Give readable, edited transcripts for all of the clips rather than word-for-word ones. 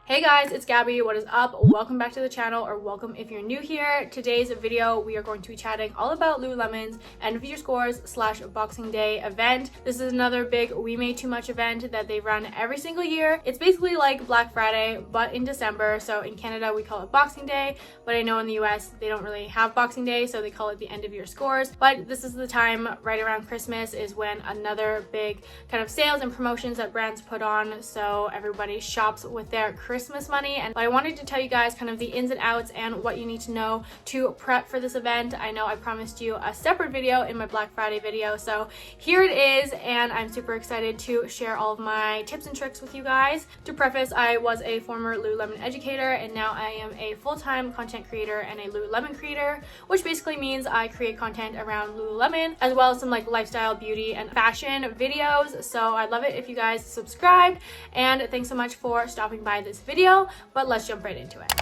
Hey guys, it's Gabby. What is up? Welcome back to the channel, or welcome if you're new here. Today's video, we are going to be chatting all about Lululemon's end of year scores / Boxing Day event. This is another big We Made Too Much event that they run every single year. It's basically like Black Friday, but in December. So in Canada, we call it Boxing Day, but I know in the US, they don't really have Boxing Day, so they call it the end of year scores. But this is the time right around Christmas is when another big kind of sales and promotions that brands put on. So everybody shops with their Christmas money, and I wanted to tell you guys kind of the ins and outs and what you need to know to prep for this event. I know I promised you a separate video in my Black Friday video, so here it is, and I'm super excited to share all of my tips and tricks with you guys. To preface, I was a former Lululemon educator, and now I am a full-time content creator and a Lululemon creator, which basically means I create content around Lululemon as well as some like lifestyle, beauty, and fashion videos. So I'd love it if you guys subscribed, and thanks so much for stopping by this video. But let's jump right into it.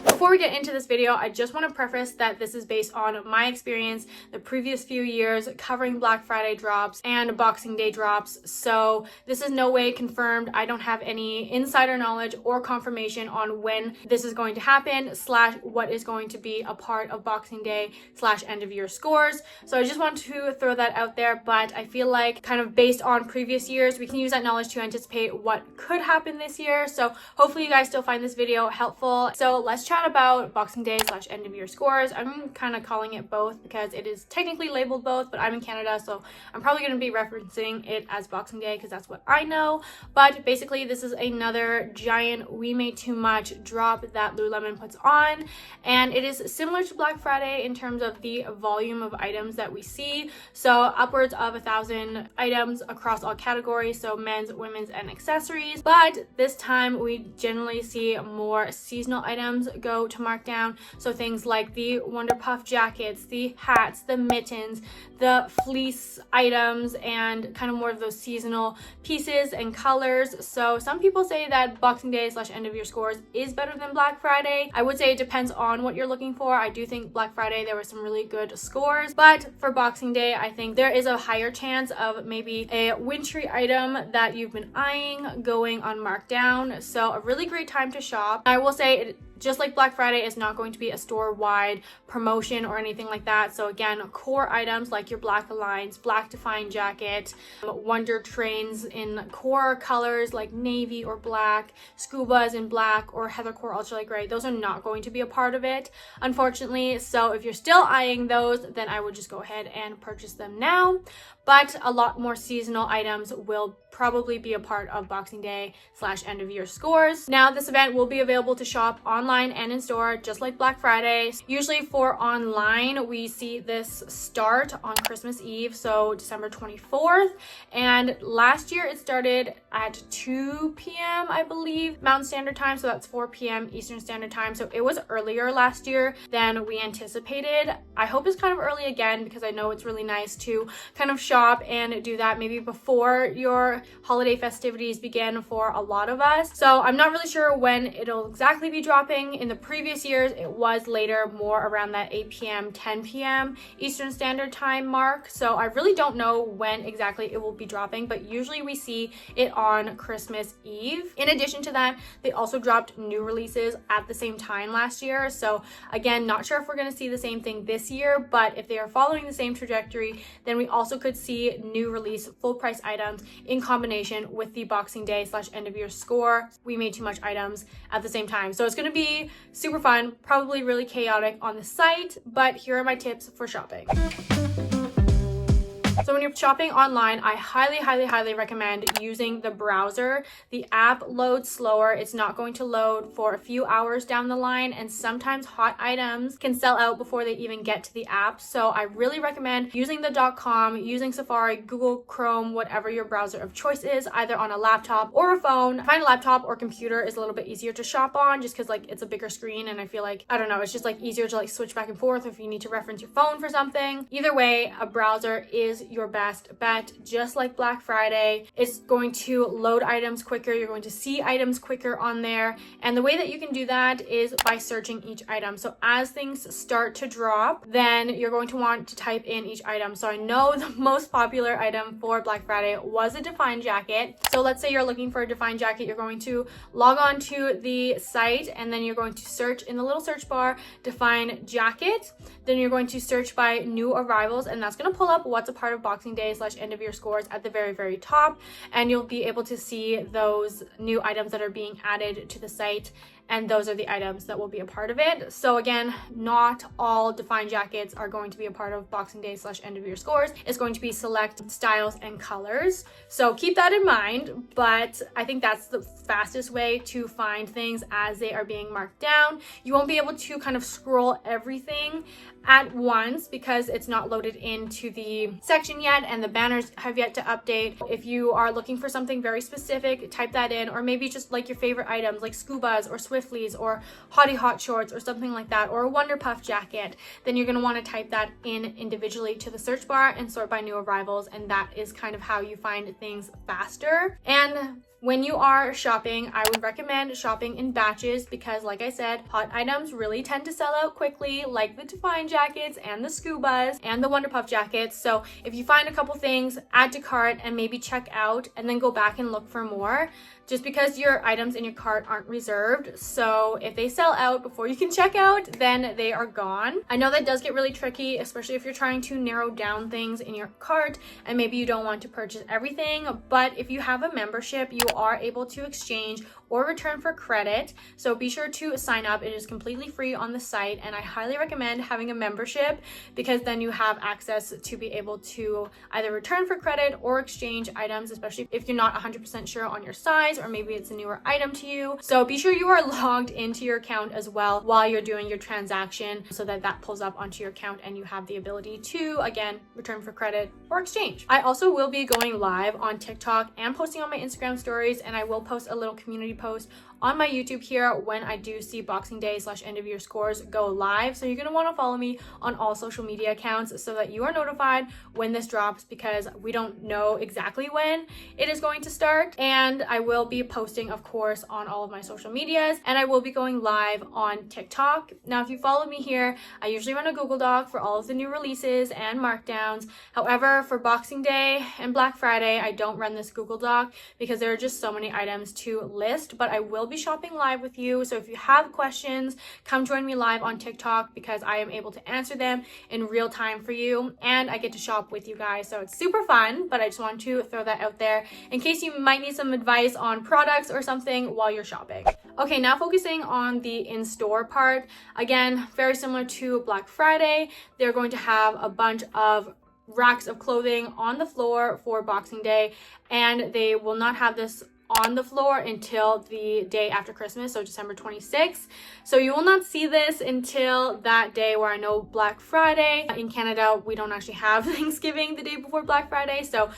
Before we get into this video, I just want to preface that this is based on my experience the previous few years covering Black Friday drops and Boxing Day drops. So this is no way confirmed. I don't have any insider knowledge or confirmation on when this is going to happen / what is going to be a part of Boxing Day / end of year scores. So I just want to throw that out there, but I feel like kind of based on previous years, we can use that knowledge to anticipate what could happen this year. So hopefully you guys still find this video helpful. So let's chat about Boxing Day / end of year scores. I'm kind of calling it both because it is technically labeled both, but I'm in Canada, so I'm probably going to be referencing it as Boxing Day because that's what I know. But basically, this is another giant We Made Too Much drop that Lululemon puts on, and it is similar to Black Friday in terms of the volume of items that we see. So upwards of 1,000 items across all categories, so men's, women's, and accessories. But this time we generally see more seasonal items go to markdown. So things like the Wonder Puff jackets, the hats, the mittens, the fleece items, and kind of more of those seasonal pieces and colors. So some people say that Boxing Day / end of year scores is better than Black Friday. I would say it depends on what you're looking for. I do think Black Friday there were some really good scores, but for Boxing Day I think there is a higher chance of maybe a wintry item that you've been eyeing going on markdown. So a really great time to shop. I will say just like Black Friday is not going to be a store-wide promotion or anything like that. So again, core items like your Black Alliance, Black Define jacket, Wonder Trains in core colors like navy or black, Scubas in black, or Heathercore Ultralight Gray, those are not going to be a part of it, unfortunately. So if you're still eyeing those, then I would just go ahead and purchase them now. But a lot more seasonal items will probably be a part of Boxing Day / end of year scores. Now, this event will be available to shop online and in store, just like Black Friday. Usually for online, we see this start on Christmas Eve, so December 24th. And last year it started at 2 p.m., I believe, Mountain Standard Time. So that's 4 p.m. Eastern Standard Time. So it was earlier last year than we anticipated. I hope it's kind of early again because I know it's really nice to kind of shop and do that maybe before your holiday festivities begin for a lot of us. So I'm not really sure when it'll exactly be dropping. In the previous years, it was later, more around that 8 p.m., 10 p.m. Eastern Standard Time mark. So I really don't know when exactly it will be dropping, but usually we see it on Christmas Eve. In addition to that, they also dropped new releases at the same time last year. So again, not sure if we're going to see the same thing this year, but if they are following the same trajectory, then we also could see new release full price items in combination with the Boxing Day / end of year score We Made Too Much items at the same time. So it's going to be super fun, probably really chaotic on the site, but here are my tips for shopping. So when you're shopping online, I highly recommend using the browser. The app loads slower. It's not going to load for a few hours down the line, and sometimes hot items can sell out before they even get to the app. So I really recommend using the .com, using Safari, Google Chrome, whatever your browser of choice is, either on a laptop or a phone. I find a laptop or computer is a little bit easier to shop on just because like it's a bigger screen, and I feel like, I don't know, it's just like easier to like switch back and forth if you need to reference your phone for something. Either way, a browser is your your best bet. Just like Black Friday, it's going to load items quicker. You're going to see items quicker on there. And the way that you can do that is by searching each item. So as things start to drop, then you're going to want to type in each item. So I know the most popular item for Black Friday was a Define jacket. So let's say you're looking for a Define jacket, you're going to log on to the site and then you're going to search in the little search bar, Define jacket. Then you're going to search by new arrivals, and that's going to pull up what's a part of Boxing Day / end of year scores at the very, very top. And you'll be able to see those new items that are being added to the site, and those are the items that will be a part of it. So again, not all Define jackets are going to be a part of Boxing Day / end of year scores. It's going to be select styles and colors. So keep that in mind, but I think that's the fastest way to find things as they are being marked down. You won't be able to kind of scroll everything at once because it's not loaded into the section yet and the banners have yet to update. If you are looking for something very specific, type that in, or maybe just like your favorite items like Scubas or Swiftleys or Hottie Hot shorts or something like that, or a Wonder Puff jacket, then you're going to want to type that in individually to the search bar and sort by new arrivals, and that is kind of how you find things faster. And when you are shopping, I would recommend shopping in batches because, like I said, hot items really tend to sell out quickly, like the Define jackets and the Scubas and the Wonder Puff jackets. So if you find a couple things, add to cart and maybe check out and then go back and look for more, just because your items in your cart aren't reserved. So if they sell out before you can check out, then they are gone. I know that does get really tricky, especially if you're trying to narrow down things in your cart and maybe you don't want to purchase everything. But if you have a membership, you are able to exchange or return for credit. So be sure to sign up. It is completely free on the site, and I highly recommend having a membership because then you have access to be able to either return for credit or exchange items, especially if you're not 100% sure on your size or maybe it's a newer item to you. So be sure you are logged into your account as well while you're doing your transaction so that that pulls up onto your account and you have the ability to, again, return for credit or exchange. I also will be going live on TikTok and posting on my Instagram stories, and I will post a little community post on my YouTube here when I do see Boxing Day / end of year scores go live. So you're going to want to follow me on all social media accounts so that you are notified when this drops, because we don't know exactly when it is going to start. And I will be posting, of course, on all of my social medias, and I will be going live on TikTok. Now, if you follow me here, I usually run a Google Doc for all of the new releases and markdowns. However, for Boxing Day and Black Friday, I don't run this Google Doc because there are just so many items to list, but I will be shopping live with you. So if you have questions, come join me live on TikTok because I am able to answer them in real time for you, and I get to shop with you guys. So it's super fun, but I just want to throw that out there in case you might need some advice on products or something while you're shopping. Okay, now focusing on the in-store part. Again, very similar to Black Friday, they're going to have a bunch of racks of clothing on the floor for Boxing Day, and they will not have this on the floor until the day after Christmas, so December 26th. So you will not see this until that day, where I know Black Friday. In Canada, we don't actually have Thanksgiving the day before Black Friday, so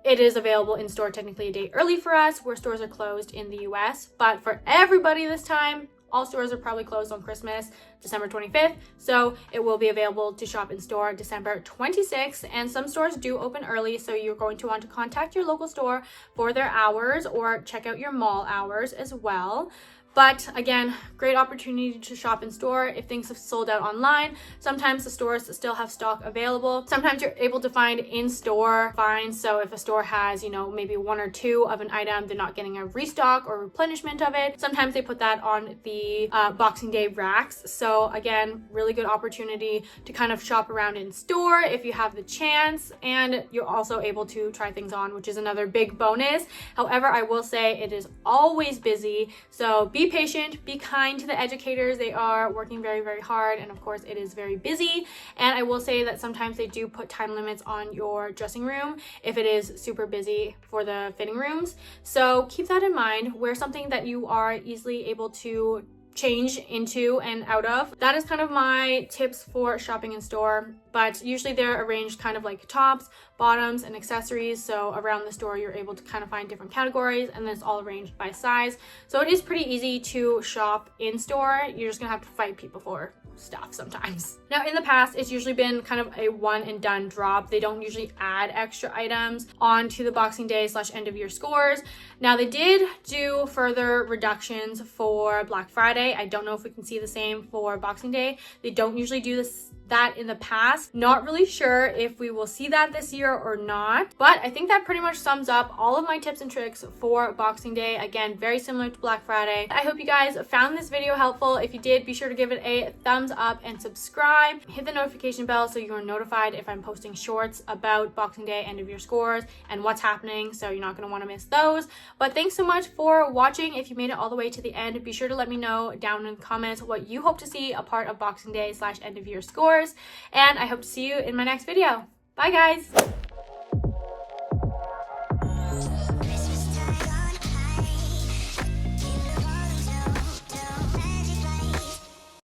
it is available in store technically a day early for us, where stores are closed in the US. But for everybody this time, all stores are probably closed on Christmas, December 25th, so it will be available to shop in store December 26th, and some stores do open early, so you're going to want to contact your local store for their hours or check out your mall hours as well. But again, great opportunity to shop in store. If things have sold out online, sometimes the stores still have stock available. Sometimes you're able to find in-store finds. So if a store has, maybe one or two of an item, they're not getting a restock or replenishment of it. Sometimes they put that on the Boxing Day racks. So again, really good opportunity to kind of shop around in store if you have the chance. And you're also able to try things on, which is another big bonus. However, I will say it is always busy. So be patient, be kind to the educators. They are working very, very hard, and of course it is very busy. And I will say that sometimes they do put time limits on your dressing room if it is super busy for the fitting rooms. So keep that in mind. Wear something that you are easily able to change into and out of. That is kind of my tips for shopping in store, but usually they're arranged kind of like tops, bottoms, and accessories. So around the store you're able to kind of find different categories, and then it's all arranged by size. So it is pretty easy to shop in store. You're just gonna have to fight people for stuff sometimes. Now in the past, it's usually been kind of a one and done drop. They don't usually add extra items onto the Boxing Day / end of year scores. Now they did do further reductions for Black Friday. I don't know if we can see the same for Boxing Day. They don't usually do that in the past. Not really sure if we will see that this year or not, but I think that pretty much sums up all of my tips and tricks for Boxing Day. Again, very similar to Black Friday. I hope you guys found this video helpful. If you did, be sure to give it a thumbs up and subscribe. Hit the notification bell so you are notified if I'm posting shorts about Boxing Day end of year scores and what's happening, so you're not going to want to miss those. But thanks so much for watching. If you made it all the way to the end, be sure to let me know down in the comments what you hope to see a part of Boxing Day / end of year scores. And I hope to see you in my next video. Bye guys!